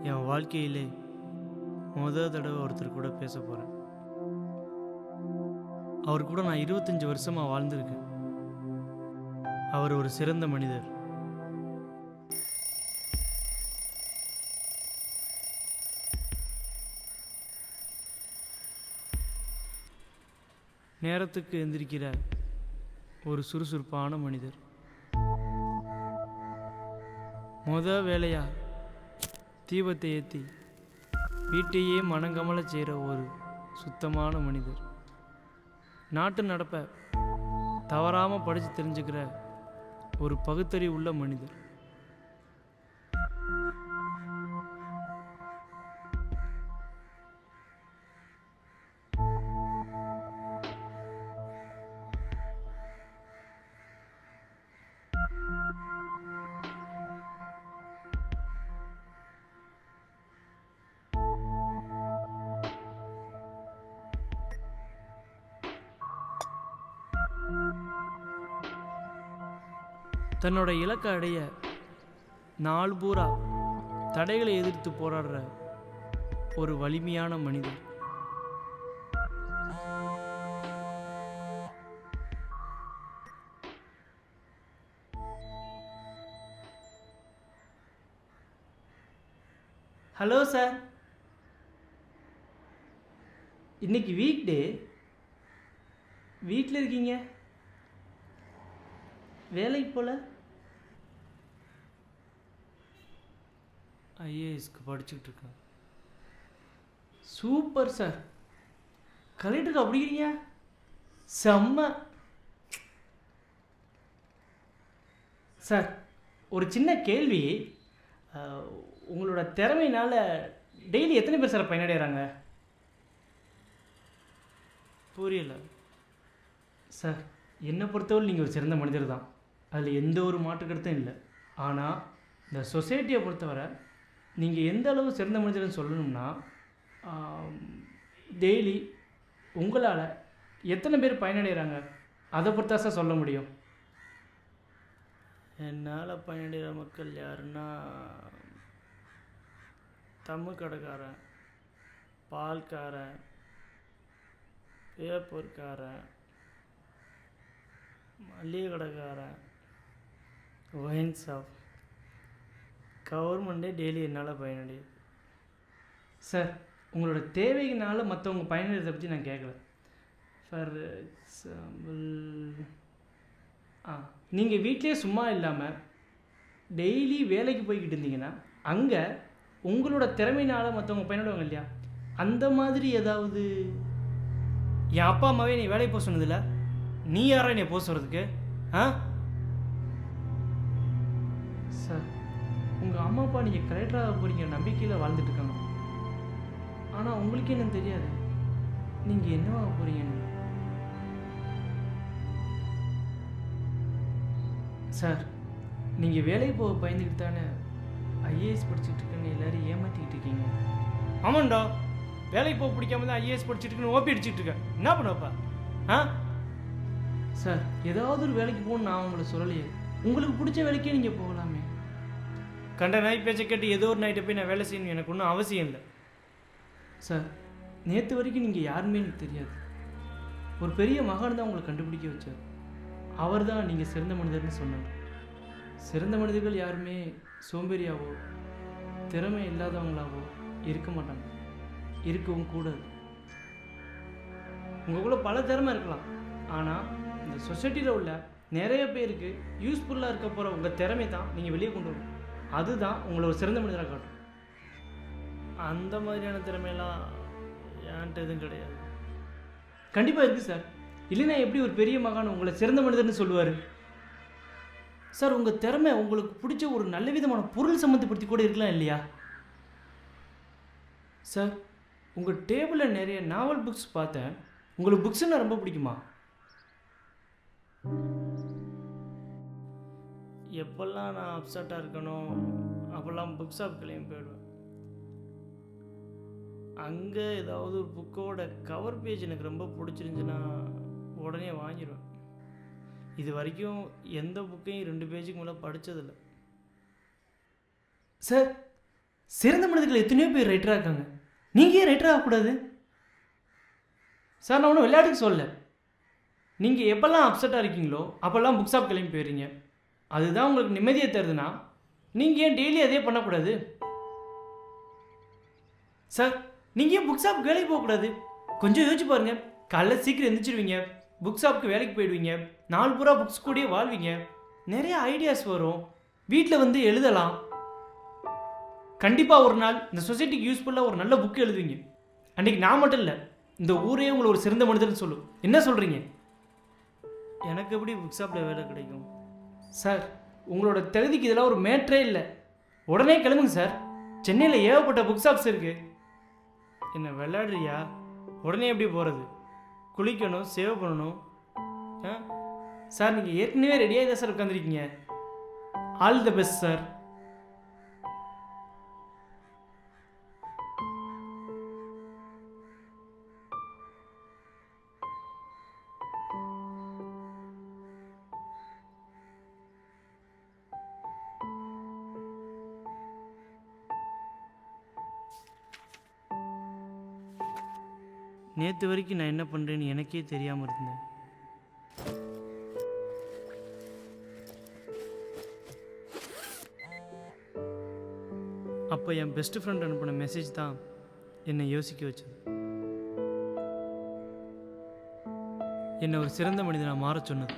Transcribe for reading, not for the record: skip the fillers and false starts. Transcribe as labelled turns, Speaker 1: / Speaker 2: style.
Speaker 1: என் வாழ்க்கையிலே தடவை ஒருத்தர் கூட பேச போகிறேன். அவர் கூட நான் 25 வருஷமாக வாழ்ந்திருக்கேன். அவர் ஒரு சிறந்த மனிதர். நேரத்துக்கு எந்திரிக்கிற ஒரு சுறுசுறுப்பான மனிதர். வேலையா தீபத்தை ஏற்றி வீட்டையே மனங்கமல செய்கிற ஒரு சுத்தமான மனிதர். நாட்டு நடப்பை தவறாமல் படித்து தெரிஞ்சுக்கிற ஒரு பகுத்தறிவு உள்ள மனிதர். தன்னோட இலக்கை அடைய நாள் பூரா தடைகளை எதிர்த்து போராடுற ஒரு வலிமையான மனிதர். ஹலோ சார், இன்னைக்கு வீக் டே, வீட்டில் இருக்கீங்க, வேலைக்கு போல? ஐஏஎஸ்க்கு படிச்சுக்கிட்டு இருக்கேன். சூப்பர் சார், கலெக்டருக்கு அப்படிங்கிறீங்க, செம்ம சார். ஒரு சின்ன கேள்வி, உங்களோட திறமையினால் டெய்லி எத்தனை பேர் சார் பயனடைகிறாங்க? புரியல சார். என்னை பொறுத்தவரை நீங்கள் ஒரு சிறந்த மனிதர் தான், அதில் எந்த ஒரு மாற்று கருத்தும் இல்லை. ஆனால் இந்த சொசைட்டியை பொறுத்தவரை நீங்கள் எந்த அளவு சிறந்த மனிதர்னு சொல்லணும்னா, டெய்லி உங்களால் எத்தனை பேர் பயனடைகிறாங்க அதை பொறுத்தா சார் சொல்ல முடியும். என்னால் பயனடைகிற மக்கள் யாருன்னா, தமிழ் கடைக்காரன், பால்காரன், பேப்பர்காரன், மளிகை கடைக்காரன், ஒயின் ஷாப், கவர்மெண்ட்டே டெய்லி என்னால் பயனடையுது சார். உங்களோட தேவையினால் மற்றவங்க பயனடைறதை பற்றி நான் கேட்கல. ஃபார் எக்ஸாம்பிள், நீங்கள் வீட்டிலே சும்மா இல்லாமல் டெய்லி வேலைக்கு போய்கிட்டு இருந்தீங்கன்னா அங்கே உங்களோட திறமையினால் மற்றவங்க பயனடைவாங்க இல்லையா? அந்த மாதிரி ஏதாவது. என் அப்பா அம்மாவே நீ வேலைக்கு போக சொன்னதில்ல, நீ யாரா என்னை போக சொல்கிறதுக்கு? சார், உங்கள் அம்மா அப்பா நீங்கள் கலெக்டராக போகிறீங்க நம்பிக்கையில் வாழ்ந்துட்டுருக்காங்க. ஆனால் உங்களுக்கு என்ன தெரியாது நீங்கள் என்னவாக போகிறீங்கன்னு. சார், நீங்கள் வேலைக்கு போக பயந்துக்கிட்டு தானே ஐஏஎஸ் படிச்சுட்டு இருக்கேன்னு எல்லோரும் ஏமாற்றிக்கிட்டு இருக்கீங்க. ஆமாண்டா, வேலைக்கு போக பிடிக்காம தான் ஐஏஎஸ் படிச்சுட்டு இருக்குன்னு ஓப்பி அடிச்சுட்டு இருக்கேன். என்ன பண்ணுவப்பா? சார், ஏதாவது ஒரு வேலைக்கு போகணுன்னு நான் உங்களை சொல்லலையே. உங்களுக்கு பிடிச்ச வேலைக்கே நீங்கள் போகலாமே. கண்ட நாய் பேச்சை கேட்டு ஏதோ ஒரு நைட்டை போய் நான் வேலை செய்யணும் எனக்கு ஒன்றும் அவசியம் இல்லை. சார், நேற்று வரைக்கும் நீங்கள் யாருமே எனக்கு தெரியாது. ஒரு பெரிய மகான் தான் உங்களை கண்டுபிடிக்க வச்சார். அவர் தான் நீங்கள் சிறந்த மனிதர்னு சொன்னார். சிறந்த மனிதர்கள் யாருமே சோம்பேறியாவோ திறமை இல்லாதவங்களாவோ இருக்க மாட்டாங்க, இருக்கவும் கூடாது. உங்களுக்குள்ள பல திறமை இருக்கலாம், ஆனால் இந்த சொசைட்டியில் உள்ள நிறைய பேருக்கு யூஸ்ஃபுல்லாக இருக்க போகிற உங்கள் திறமை தான் நீங்கள் வெளியே கொண்டு வரணும். அதுதான் உங்களை ஒரு சிறந்த மனிதராக காட்டும். அந்த மாதிரியான திறமையெல்லாம் என்கிட்ட எதுவும் கிடையாது. கண்டிப்பாக இருக்குது சார், இல்லைன்னா எப்படி ஒரு பெரிய மகான் உங்களை சிறந்த மனிதர்னு சொல்லுவார்? சார், உங்கள் திறமை உங்களுக்கு பிடிச்ச ஒரு நல்ல விதமான பொருள் சம்மந்தப்படுத்தி கூட இருக்கலாம் இல்லையா? சார், உங்கள் டேபிளில் நிறைய நாவல் புக்ஸ் பார்த்தேன். உங்களுக்கு புக்ஸ்னால் ரொம்ப பிடிக்குமா? எப்பெல்லாம் நான் அப்செட்டாக இருக்கணும் அப்போல்லாம் புக் ஷாப் கிளம்பி போயிடுவேன். அங்கே ஏதாவது ஒரு புக்கோட கவர் பேஜ் எனக்கு ரொம்ப பிடிச்சிருந்துச்சுன்னா உடனே வாங்கிடுவேன். இது வரைக்கும் எந்த புக்கையும் 2 பேஜுக்கு மேலே படித்ததில்லை. சார், சிறந்த மனிதர்கள் எத்தனையோ பேர் ரைட்டராக இருக்காங்க, நீங்கள் ஏன் ரைட்டர் ஆகக்கூடாது? சார் நான் ஒன்றும் விளையாட்டுக்கு சொல்ல. நீங்கள் எப்போல்லாம் அப்செட்டாக இருக்கீங்களோ அப்போல்லாம் புக் ஷாப் கிளம்பி போயிடுறீங்க. அதுதான் உங்களுக்கு நிம்மதியை தருதுன்னா நீங்கள் ஏன் டெய்லி அதே பண்ணக்கூடாது? சார் நீங்கள் ஏன் புக் ஷாப்புக்கு வேலைக்கு போகக்கூடாது? கொஞ்சம் யோசிச்சு பாருங்கள். காலைல சீக்கிரம் எழுந்திரிச்சிடுவீங்க, புக் ஷாப்புக்கு வேலைக்கு போயிடுவீங்க, நாள் பூரா புக்ஸ் கூடயே வாழ்வீங்க, நிறைய ஐடியாஸ் வரும், வீட்டில் வந்து எழுதலாம். கண்டிப்பாக ஒரு நாள் இந்த சொசைட்டிக்கு யூஸ்ஃபுல்லாக ஒரு நல்ல புக்கு எழுதுவீங்க. அன்றைக்கி நான் மட்டும் இல்லை, இந்த ஊரே உங்களை ஒரு சிறந்த மனிதர்னு சொல்லும். என்ன சொல்கிறீங்க? எனக்கு எப்படி புக் ஷாப்பில் வேலை கிடைக்கும்? சார் உங்களோட தகுதிக்கு இதெல்லாம் ஒரு மேட்ரே இல்லை. உடனே கிளம்புங்க சார். சென்னையில் ஏகப்பட்ட புக் ஷாப்ஸ் இருக்குது. என்ன விளையாடுறியா? உடனே எப்படி போகிறது? குளிக்கணும், சேவ் பண்ணணும். சார் நீங்கள் ஏற்கனவே ரெடியாக தான் சார் உட்காந்துருக்கீங்க. All the best sir. நேற்று வரைக்கும் நான் என்ன பண்ணுறேன்னு எனக்கே தெரியாமல் இருந்தேன். அப்போ என் பெஸ்ட் ஃப்ரெண்ட் அனுப்பின மெசேஜ் தான் என்னை யோசிக்க வச்சது. என்னை ஒரு சிறந்த மனிதனாக மாற சொன்னது.